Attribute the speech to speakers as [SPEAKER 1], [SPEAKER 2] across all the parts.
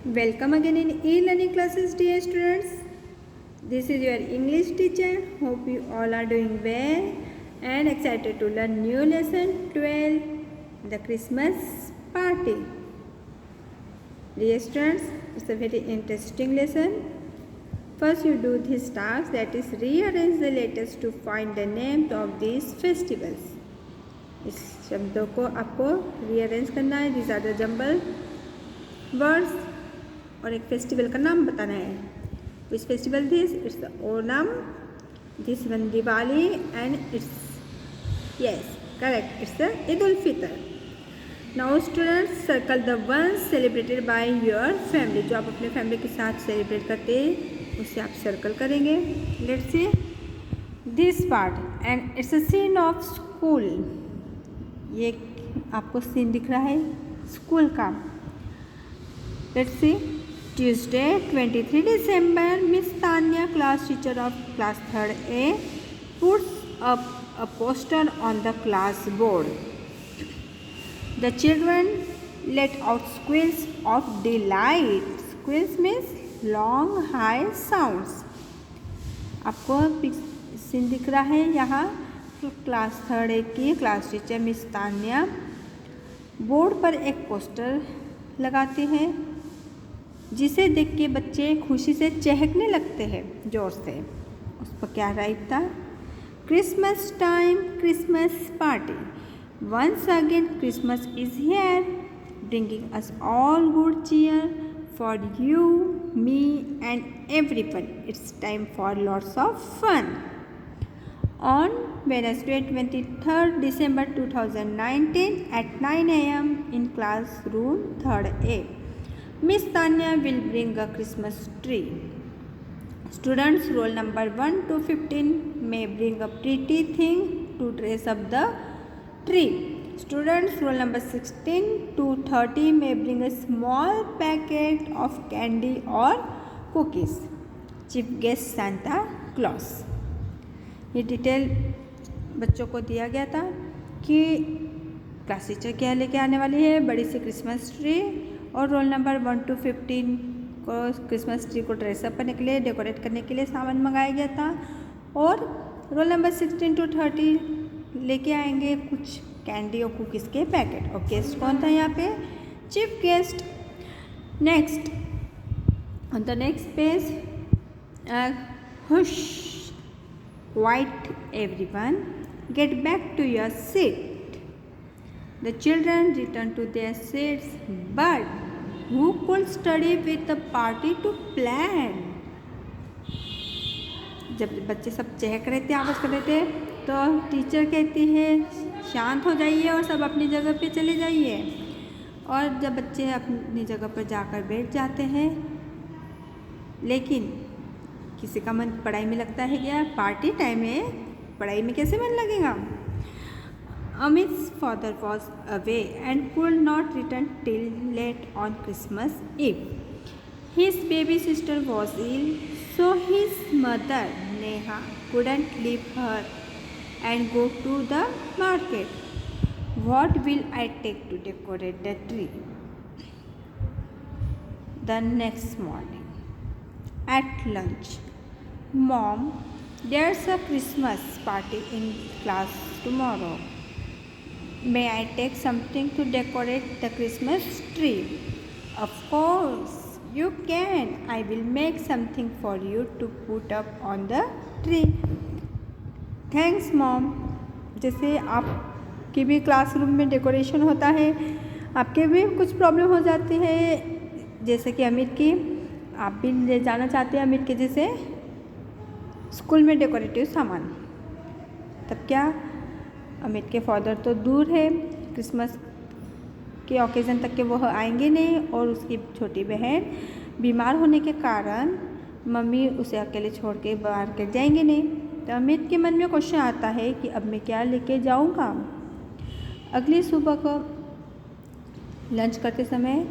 [SPEAKER 1] Welcome again in e-learning classes, dear students. This is your English teacher. Hope you all are doing well and excited to learn new lesson 12, the Christmas party. Dear students, it's a very interesting lesson. First you do this task, that is rearrange the letters to find the names of these festivals. इस शब्दों को आपको rearrange करना है. This are the jumble words और एक festival का नाम बताना है. Which festival this? It's the Onam. This one Diwali and it's yes correct, it's the Eid ul Fitr. Now students circle the ones celebrated by your family. जो आप अपने फैमिली के साथ सेलिब्रेट करते हैं उसे आप सर्कल करेंगे. Let's see this part and it's a scene of school. ये आपको सीन दिख रहा है स्कूल का. Let's see Tuesday 23 December, Miss Tanya, class teacher of class 3rd A, puts up a poster on the class board. The children let out squeals of delight. Squeals means long high sounds. आपको scene दिख रहा है यहाँ. Class 3rd A की class teacher miss Tanya board पर एक poster लगाते हैं जिसे देख के बच्चे खुशी से चहकने लगते हैं जोर से. उस पर क्या राइट था? Christmas time, Christmas party. Once again Christmas is here, bringing us all good cheer for you, me and everyone. It's time for lots of fun. On Wednesday 23rd December 2019 at 9 a.m. in classroom 3rd A, Miss Tanya will bring a Christmas tree. Students roll number 1 to 15 may bring a pretty thing to dress up the tree. Students roll number 16 to 30 may bring a small packet of candy or cookies. Chief guest Santa Claus. ये detail बच्चों को दिया गया था कि class teacher क्या लेके आने वाली है. बड़ी सी क्रिसमस ट्री और रोल नंबर 1 to 15 को क्रिसमस ट्री को ड्रेसअप करने के लिए, डेकोरेट करने के लिए सामान मंगाया गया था. और रोल नंबर 16 to 30 लेके आएंगे कुछ कैंडी और कुकीज़ के पैकेट. और गेस्ट कौन था यहाँ पे? Chief guest. Next on the next page, hush, quiet everyone, get back to your seat. The children return to their seats, but who could study with the party to plan? जब बच्चे सब चहक रहे थे, आवाज़ कर रहे थे, तो टीचर कहती है शांत हो जाइए और सब अपनी जगह पे चले जाइए. और जब बच्चे अपनी जगह पर जाकर बैठ जाते हैं, लेकिन किसी का मन पढ़ाई में लगता है क्या? पार्टी टाइम में पढ़ाई में कैसे मन लगेगा? अमित's father was away and could not return till late on Christmas Eve. His baby sister was ill, so his mother Neha couldn't leave her and go to the market. What will I take to decorate the tree? The next morning at lunch, Mom, there's a Christmas party in class tomorrow. May I take something to decorate the Christmas tree? Of course, you can. I will make something for you to put up on the tree. Thanks, Mom. जैसे आपके भी classroom में decoration होता है, आपके भी कुछ problem हो जाती है, जैसे कि अमित की. आप भी ले जाना चाहते हैं अमित के जैसे स्कूल में डेकोरेटिव सामान. तब क्या, अमित के फादर तो दूर है, क्रिसमस के ओकेज़न तक के वो आएंगे नहीं, और उसकी छोटी बहन बीमार होने के कारण मम्मी उसे अकेले छोड़ के मार्केट जाएंगे नहीं. तो अमित के मन में क्वेश्चन आता है कि अब मैं क्या लेके जाऊंगा. अगली सुबह को लंच करते समय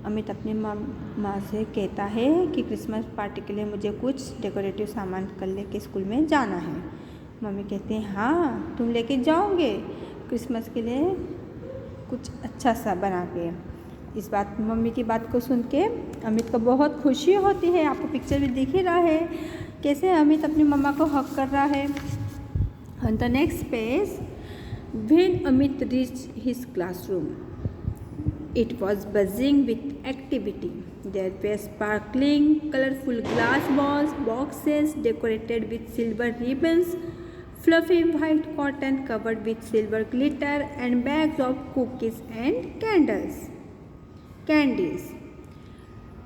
[SPEAKER 1] अमित अपनी माँ से कहता है कि क्रिसमस पार्टी के लिए मुझे कुछ डेकोरेटिव सामान कल लेके स्कूल में जाना है. मम्मी कहती हैं हाँ तुम लेके जाओगे क्रिसमस के लिए कुछ अच्छा सा बना के. इस बात मम्मी की बात को सुन के अमित को बहुत खुशी होती है। आपको पिक्चर में दिख ही रहा है कैसे अमित अपनी मम्मा को हक कर रहा है। On the next page, when Amit reach his classroom, it was buzzing with activity. There were sparkling, colorful glass balls, boxes decorated with silver ribbons, fluffy white cotton covered with silver glitter, and bags of cookies and candies.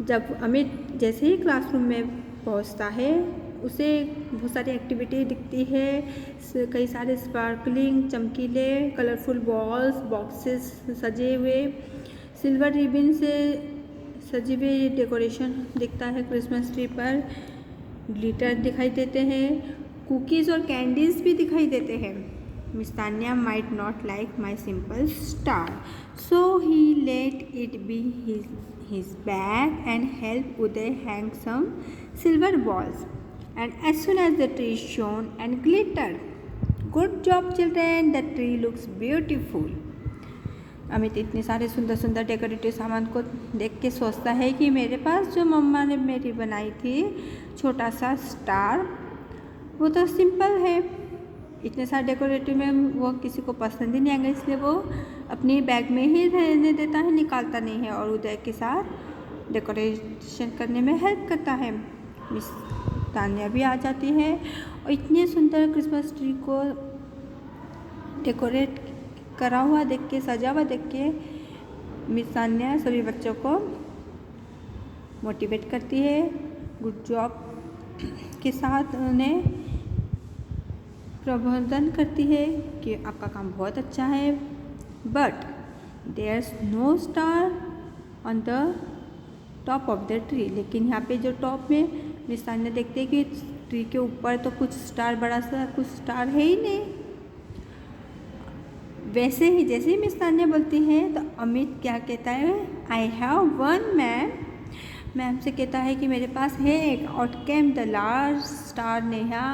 [SPEAKER 1] जब अमित जैसे ही classroom में पहुंचता है उसे बहुत सारी activity दिखती है। कई सारे स्पार्कलिंग, चमकीले, कलरफुल बॉल्स, बॉक्सेस सजे हुए, सिल्वर रिबन से सजी हुई डेकोरेशन दिखता है क्रिसमस ट्री पर, ग्लिटर दिखाई देते हैं, कुकीज़ और कैंडीज़ भी दिखाई देते हैं। Miss Tanya might not like my simple star, so he let it be his bag and help Uday hang some silver balls. And as soon as the tree shone and glittered, good job children, the tree looks beautiful. Amit इतने सारे सुंदर सुंदर decorative सामान को देख के सोचता है कि मेरे पास जो मम्मा ने मेरी बनाई थी छोटा सा स्टार, वो तो सिंपल है। इतने सारे डेकोरेटिव में वो किसी को पसंद ही नहीं आएगा, इसलिए वो अपनी बैग में ही रहने देता है, निकालता नहीं है और उदय के साथ डेकोरेशन करने में हेल्प करता है। मिस तान्या भी आ जाती है और इतने सुंदर क्रिसमस ट्री को डेकोरेट करा हुआ देख के, सजा हुआ देख के मिस तान्या सभी बच्चों को मोटिवेट करती है, गुड जॉब के साथ उन्हें प्रबोधन करती है कि आपका काम बहुत अच्छा है। But there is no star on the top of the tree, लेकिन यहाँ पे जो टॉप में मिस तान्या देखते हैं कि ट्री के ऊपर तो कुछ स्टार, बड़ा सा कुछ स्टार है ही नहीं। वैसे ही जैसे ही मिस तान्या बोलती है तो अमित क्या कहता है, आई हैव वन मैम से कहता है कि मेरे पास है एक। Out came the large star Neha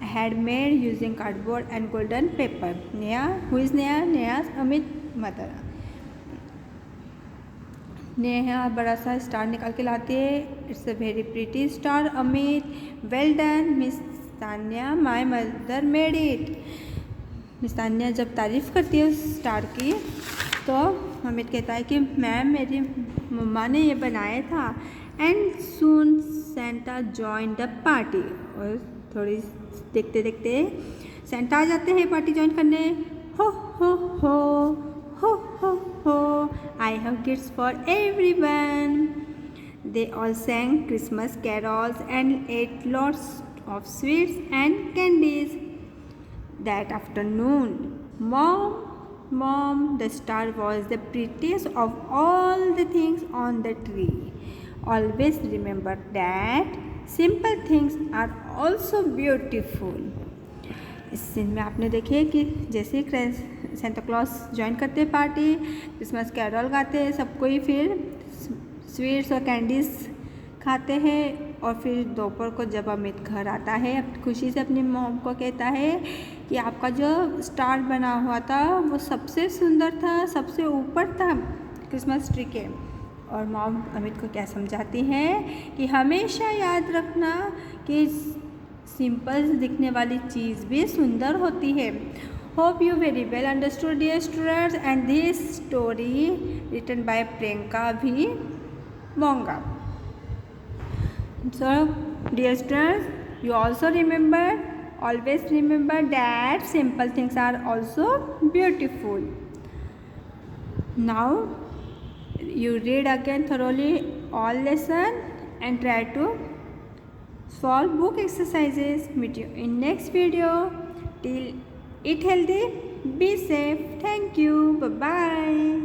[SPEAKER 1] had made using cardboard and golden paper. Neha, who is Neha? Neha's Amit mother. Neha बड़ा सा स्टार निकाल के लाती है। It's a very pretty star Amit, well done miss Tanya, my mother made it. Miss Tanya जब तारीफ़ करती है उस स्टार की तो अमित कहता है कि मैम मेरी मम्मा ने ये बनाया था। And soon Santa join the party, और थोड़ी देखते देखते सेंटा आ जाते हैं पार्टी ज्वाइन करने। हो हो हो हो हो हो, I have gifts for everyone. They all sang Christmas carols and ate lots of sweets and candies. That afternoon, Mom, the star was the prettiest of all the things on the tree. Always remember that simple things are also beautiful. इस scene में आपने देखिए कि जैसे Santa Claus join करते हैं party, Christmas Carol गाते हैं, सब कोई फिर स्वीट्स और कैंडीज़ खाते हैं। और फिर दोपहर को जब अमित घर आता है खुशी से अपनी मॉम को कहता है कि आपका जो स्टार बना हुआ था वो सबसे सुंदर था, सबसे ऊपर था क्रिसमस ट्री के। और मॉम अमित को क्या समझाती हैं कि हमेशा याद रखना कि सिंपल दिखने वाली चीज़ भी सुंदर होती है। Hope you very well understood dear students and this story written by Priyanka भी Monga. So dear students, you also always remember that simple things are also beautiful. Now you read again thoroughly all lesson and try to solve book exercises. Meet you in next video. Till eat healthy, be safe. Thank you. Bye bye.